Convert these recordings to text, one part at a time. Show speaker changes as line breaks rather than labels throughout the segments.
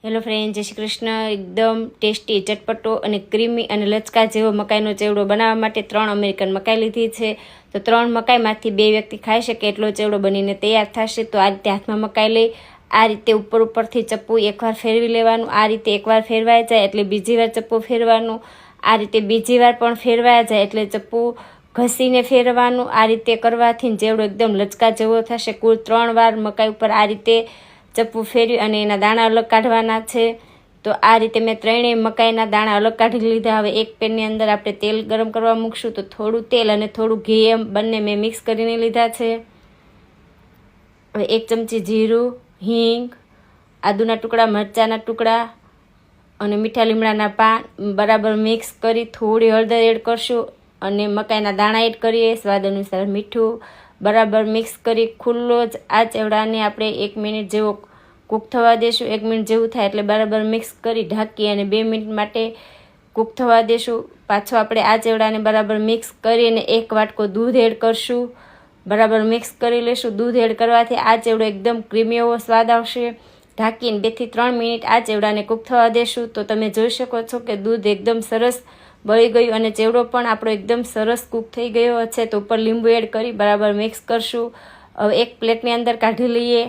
Hello friend, જય શ્રી કૃષ્ણ। એકદમ tasty, ચટપટો અને ક્રીમી અને લચકા જેવો મકાઈનો ચેવડો બનાવવા માટે 3 અમેરિકન મકાઈ લીધી છે। તો 3 મકાઈમાંથી 2 વ્યક્તિ ખાઈ શકે એટલો ચેવડો બનીને તૈયાર થશે। તો આ રીતે હાથમાં મકાઈ લઈ આ રીતે ઉપરથી ચપ્પુ એકવાર ફેરવી લેવાનું। આ રીતે એકવાર ફેરવાઈ જાય એટલે બીજી વાર ચપ્પુ ફેરવાનું। આ રીતે બીજી વાર પણ ફેરવાઈ જાય એટલે ચપ્પુ ઘસીને ફેરવાનું। આ રીતે કરવાથી ચેવડો એકદમ લચકા જેવો થશે। કુલ 3 વાર મકાઈ ઉપર આ રીતે ચપ્પુ ફેરવી અને એના દાણા અલગ કાઢવાના છે। તો આ રીતે મેં 3 મકાઈના દાણા અલગ કાઢી લીધા। હવે એક પેનની અંદર આપણે તેલ ગરમ કરવા મૂકશું। તો થોડું તેલ અને થોડું ઘી એમ બંને મેં મિક્સ કરીને લીધા છે। હવે 1 ચમચી જીરું, હિંગ, આદુના ટુકડા, મરચાંના ટુકડા અને મીઠા લીમડાના પાન બરાબર મિક્સ કરી થોડી હળદર એડ કરશું અને મકાઈના દાણા એડ કરીએ, સ્વાદ અનુસાર મીઠું બરાબર મિક્સ કરી ખુલ્લો જ આ ચેવડાને આપણે 1 મિનિટ જેવો કૂક થવા દેશું। 1 મિનિટ જેવું થાય એટલે બરાબર મિક્સ કરી ઢાંકી અને 2 મિનિટ માટે કૂક થવા દેશું। પાછો આપણે આ ચેવડાને બરાબર મિક્સ કરીને 1 વાટકો દૂધ એડ કરશું, બરાબર મિક્સ કરી લેશું। દૂધ એડ કરવાથી આ ચેવડો એકદમ ક્રીમી એવો સ્વાદ આવશે। ઢાંકીને 2 થી 3 મિનિટ આ ચેવડાને કૂક થવા દેશું। તો તમે જોઈ શકો છો કે દૂધ એકદમ સરસ બળી ગયું અને ચેવડો પણ આપણો એકદમ સરસ કૂક થઈ ગયો છે। તો ઉપર લીંબુ એડ કરી બરાબર મિક્સ કરશું। હવે એક પ્લેટની અંદર કાઢી લઈએ।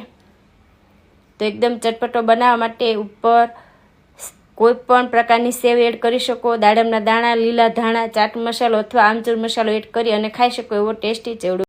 તો એકદમ ચટપટો બનાવવા માટે ઉપર કોઈ પણ પ્રકારની સેવ એડ કરી શકો, દાડમના દાણા, લીલા ધાણા, ચાટ મસાલો અથવા આમચૂર મસાલો એડ કરી અને ખાઈ શકો એવો ટેસ્ટી ચેવડો।